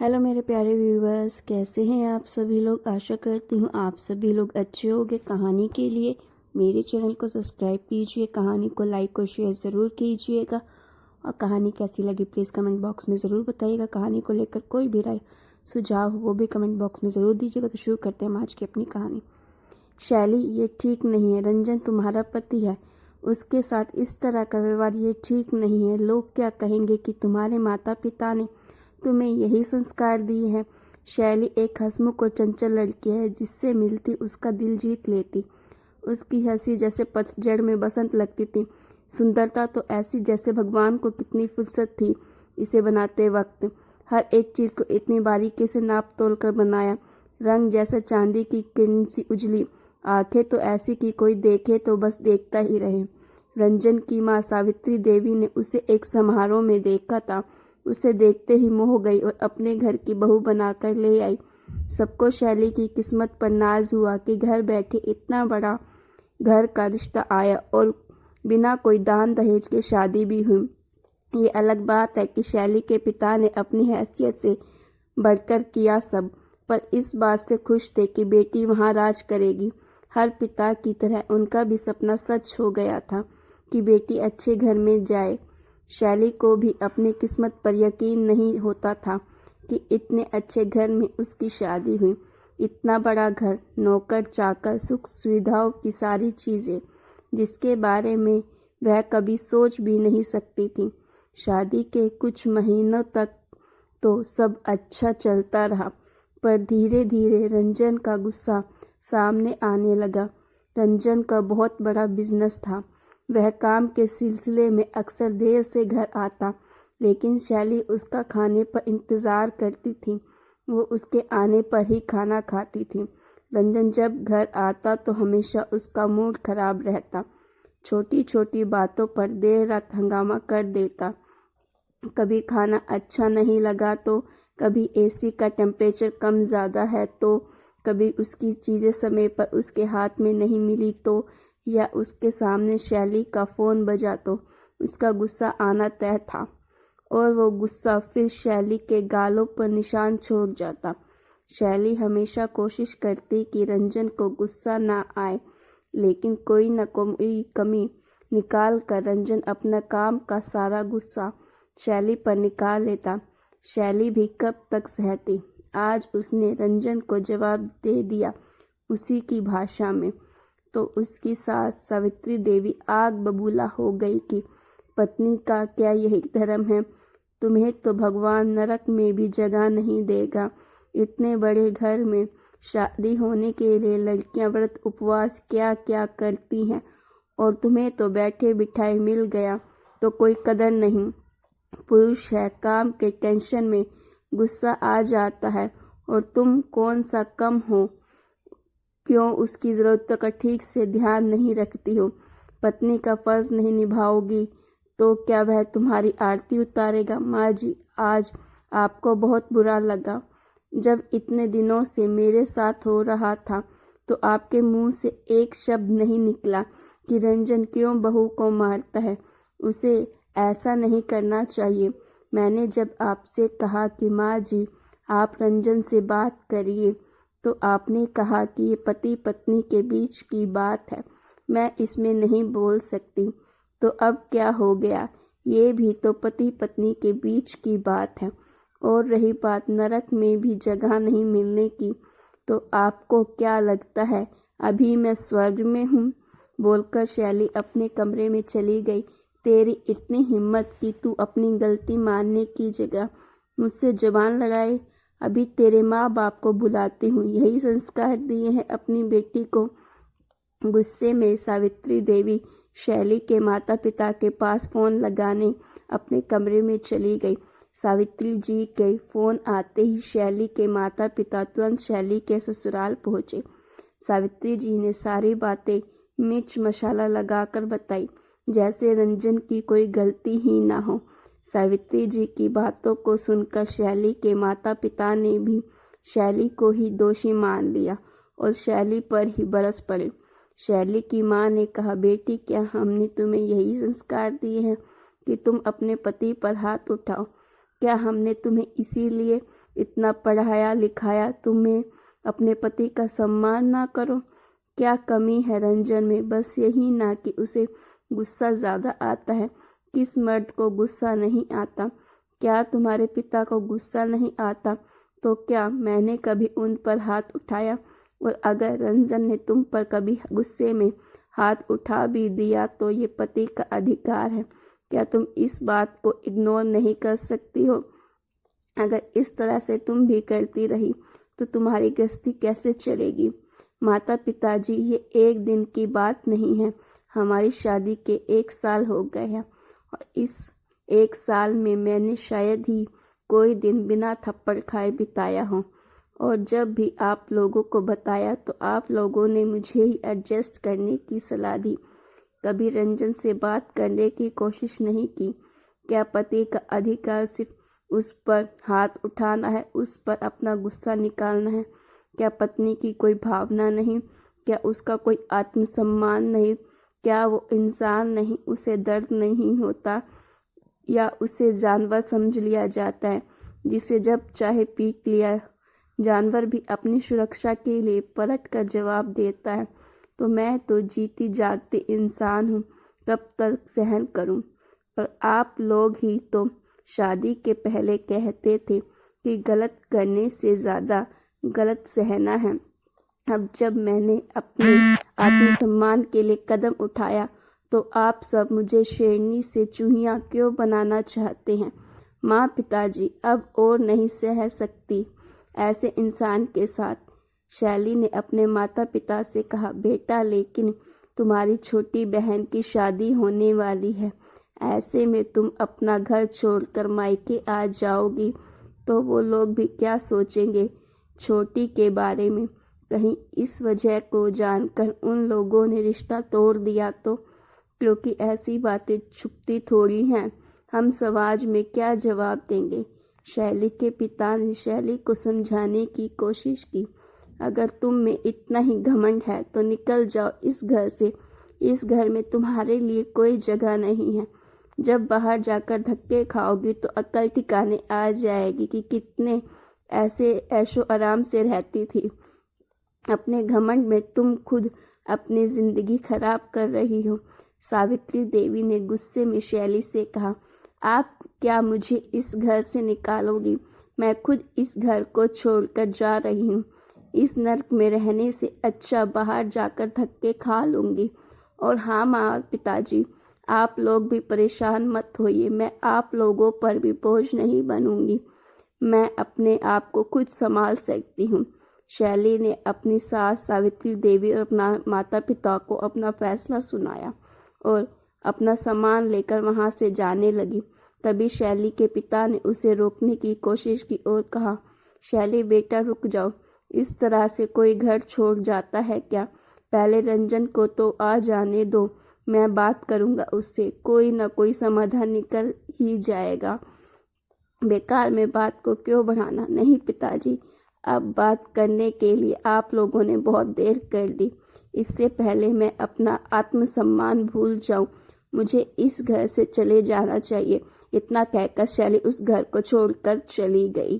Hello मेरे प्यारे viewers, कैसे हैं आप सभी लोग। आशा करती हूँ आप सभी लोग अच्छे होंगे। कहानी के लिए मेरे चैनल को सब्सक्राइब कीजिए, कहानी को लाइक और शेयर ज़रूर कीजिएगा और कहानी कैसी लगी प्लीज़ कमेंट बॉक्स में ज़रूर बताइएगा। कहानी को लेकर कोई भी राय सुझाव हो वो भी कमेंट बॉक्स में ज़रूर दीजिएगा। तो शुरू करते हैं हम आज की अपनी कहानी। शैली, ये ठीक नहीं है। रंजन तुम्हारा पति है, उसके साथ इस तरह का व्यवहार ये ठीक नहीं है। लोग क्या कहेंगे कि तुम्हारे माता पिता ने तुम्हें यही संस्कार दिए हैं। शैली एक हंसमुख और चंचल लड़की है, जिससे मिलती उसका दिल जीत लेती। उसकी हंसी जैसे पतझड़ में बसंत लगती थी। सुंदरता तो ऐसी जैसे भगवान को कितनी फुर्सत थी इसे बनाते वक्त। हर एक चीज़ को इतनी बारीकी से नाप तोल कर बनाया। रंग जैसे चांदी की किरण सी उजली, आंखें तो ऐसी कि कोई देखे तो बस देखता ही रहे। रंजन की माँ सावित्री देवी ने उसे एक समारोह में देखा था। उसे देखते ही मोह गई और अपने घर की बहू बनाकर ले आई। सबको शैली की किस्मत पर नाज हुआ कि घर बैठे इतना बड़ा घर का रिश्ता आया और बिना कोई दान दहेज के शादी भी हुई। ये अलग बात है कि शैली के पिता ने अपनी हैसियत से बढ़कर किया सब, पर इस बात से खुश थे कि बेटी वहाँ राज करेगी। हर पिता की तरह उनका भी सपना सच हो गया था कि बेटी अच्छे घर में जाए। शैली को भी अपनी किस्मत पर यकीन नहीं होता था कि इतने अच्छे घर में उसकी शादी हुई। इतना बड़ा घर, नौकर चाकर, सुख सुविधाओं की सारी चीज़ें जिसके बारे में वह कभी सोच भी नहीं सकती थी। शादी के कुछ महीनों तक तो सब अच्छा चलता रहा, पर धीरे धीरे रंजन का गुस्सा सामने आने लगा। रंजन का बहुत बड़ा बिजनेस था। वह काम के सिलसिले में अक्सर देर से घर आता, लेकिन शैली उसका खाने पर इंतज़ार करती थी। वो उसके आने पर ही खाना खाती थी। रंजन जब घर आता तो हमेशा उसका मूड खराब रहता। छोटी छोटी बातों पर देर रात हंगामा कर देता। कभी खाना अच्छा नहीं लगा तो कभी एसी का टेम्परेचर कम ज़्यादा है तो कभी उसकी चीज़ें समय पर उसके हाथ में नहीं मिली तो या उसके सामने शैली का फ़ोन बजा तो उसका गुस्सा आना तय था और वो गुस्सा फिर शैली के गालों पर निशान छोड़ जाता। शैली हमेशा कोशिश करती कि रंजन को गुस्सा ना आए, लेकिन कोई न कोई कमी निकाल कर रंजन अपना काम का सारा गुस्सा शैली पर निकाल लेता। शैली भी कब तक सहती। आज उसने रंजन को जवाब दे दिया उसी की भाषा में, तो उसकी सास सावित्री देवी आग बबूला हो गई कि पत्नी का क्या यही धर्म है। तुम्हें तो भगवान नरक में भी जगह नहीं देगा। इतने बड़े घर में शादी होने के लिए लड़कियां व्रत उपवास क्या क्या करती हैं और तुम्हें तो बैठे बिठाए मिल गया तो कोई कदर नहीं। पुरुष है, काम के टेंशन में गुस्सा आ जाता है और तुम कौन सा कम हो, क्यों उसकी ज़रूरतों का ठीक से ध्यान नहीं रखती हो। पत्नी का फर्ज नहीं निभाओगी तो क्या वह तुम्हारी आरती उतारेगा। माँ जी, आज आपको बहुत बुरा लगा। जब इतने दिनों से मेरे साथ हो रहा था तो आपके मुंह से एक शब्द नहीं निकला कि रंजन क्यों बहू को मारता है। उसे ऐसा नहीं करना चाहिए। मैंने जब आपसे कहा कि माँ जी आप रंजन से बात करिए तो आपने कहा कि ये पति पत्नी के बीच की बात है, मैं इसमें नहीं बोल सकती। तो अब क्या हो गया, ये भी तो पति पत्नी के बीच की बात है। और रही बात नरक में भी जगह नहीं मिलने की, तो आपको क्या लगता है अभी मैं स्वर्ग में हूँ। बोलकर शैली अपने कमरे में चली गई। तेरी इतनी हिम्मत कि तू अपनी गलती मानने की जगह मुझसे जुबान लड़ाए। अभी तेरे माँ बाप को बुलाती हूँ, यही संस्कार दिए हैं अपनी बेटी को। गुस्से में सावित्री देवी शैली के माता पिता के पास फ़ोन लगाने अपने कमरे में चली गई। सावित्री जी के फ़ोन आते ही शैली के माता पिता तुरंत शैली के ससुराल पहुँचे। सावित्री जी ने सारी बातें मिर्च मसाला लगाकर बताई, जैसे रंजन की कोई गलती ही ना हो। सावित्री जी की बातों को सुनकर शैली के माता पिता ने भी शैली को ही दोषी मान लिया और शैली पर ही बरस पड़े। शैली की माँ ने कहा, बेटी क्या हमने तुम्हें यही संस्कार दिए हैं कि तुम अपने पति पर हाथ उठाओ। क्या हमने तुम्हें इसीलिए इतना पढ़ाया लिखाया तुम्हें अपने पति का सम्मान ना करो? क्या कमी है रंजन में? बस यही ना कि उसे गुस्सा ज़्यादा आता है। किस मर्द को गुस्सा नहीं आता? क्या तुम्हारे पिता को गुस्सा नहीं आता? तो क्या मैंने कभी उन पर हाथ उठाया? और अगर रंजन ने तुम पर कभी गुस्से में हाथ उठा भी दिया तो ये पति का अधिकार है। क्या तुम इस बात को इग्नोर नहीं कर सकती हो? अगर इस तरह से तुम भी करती रही तो तुम्हारी गृहस्थी कैसे चलेगी? माता पिताजी, ये एक दिन की बात नहीं है। हमारी शादी के 1 साल हो गए हैं और इस 1 साल में मैंने शायद ही कोई दिन बिना थप्पड़ खाए बिताया हो। और जब भी आप लोगों को बताया तो आप लोगों ने मुझे ही एडजस्ट करने की सलाह दी। कभी रंजन से बात करने की कोशिश नहीं की? क्या पति का अधिकार सिर्फ उस पर हाथ उठाना है, उस पर अपना गुस्सा निकालना है? क्या पत्नी की कोई भावना नहीं? क्या उसका कोई आत्मसम्मान नहीं? क्या वो इंसान नहीं? उसे दर्द नहीं होता? या उसे जानवर समझ लिया जाता है जिसे जब चाहे पीट लिया? जानवर भी अपनी सुरक्षा के लिए पलट कर जवाब देता है। तो मैं तो जीती जागती इंसान हूँ, कब तक सहन करूँ? और आप लोग ही तो शादी के पहले कहते थे कि गलत करने से ज़्यादा गलत सहना है। अब जब मैंने अपने आत्मसम्मान के लिए कदम उठाया तो आप सब मुझे शेरनी से चूहिया क्यों बनाना चाहते हैं? माँ पिताजी, अब और नहीं सह सकती ऐसे इंसान के साथ। शैली ने अपने माता पिता से कहा, बेटा लेकिन तुम्हारी छोटी बहन की शादी होने वाली है। ऐसे में तुम अपना घर छोड़कर मायके आ जाओगी तो वो लोग भी क्या सोचेंगे छोटी के बारे में? कहीं इस वजह को जानकर उन लोगों ने रिश्ता तोड़ दिया तो? क्योंकि ऐसी बातें छुपती थोड़ी हैं। हम समाज में क्या जवाब देंगे? शैली के पिता ने शैली को समझाने की कोशिश की। अगर तुम में इतना ही घमंड है तो निकल जाओ इस घर से। इस घर में तुम्हारे लिए कोई जगह नहीं है। जब बाहर जाकर धक्के खाओगी तो अक्ल ठिकाने आ जाएगी कि कितने ऐसे ऐशो आराम से रहती थी। अपने घमंड में तुम खुद अपनी जिंदगी खराब कर रही हो। सावित्री देवी ने गुस्से में शैली से कहा, आप क्या मुझे इस घर से निकालोगी? मैं खुद इस घर को छोड़कर जा रही हूँ। इस नर्क में रहने से अच्छा बाहर जाकर धक्के खा लूँगी। और हाँ माँ पिताजी, आप लोग भी परेशान मत होइए। मैं आप लोगों पर भी बोझ नहीं बनूंगी। मैं अपने आप को खुद संभाल सकती हूँ। शैली ने अपनी सास सावित्री देवी और अपना माता पिता को अपना फैसला सुनाया और अपना सामान लेकर वहाँ से जाने लगी। तभी शैली के पिता ने उसे रोकने की कोशिश की और कहा, शैली बेटा रुक जाओ। इस तरह से कोई घर छोड़ जाता है क्या? पहले रंजन को तो आ जाने दो, मैं बात करूँगा उससे। कोई ना कोई समाधान निकल ही जाएगा। बेकार में बात को क्यों बढ़ाना? नहीं पिताजी, अब बात करने के लिए आप लोगों ने बहुत देर कर दी। इससे पहले मैं अपना आत्मसम्मान भूल जाऊं, मुझे इस घर से चले जाना चाहिए। इतना कहकर शैली उस घर को छोड़कर चली गई।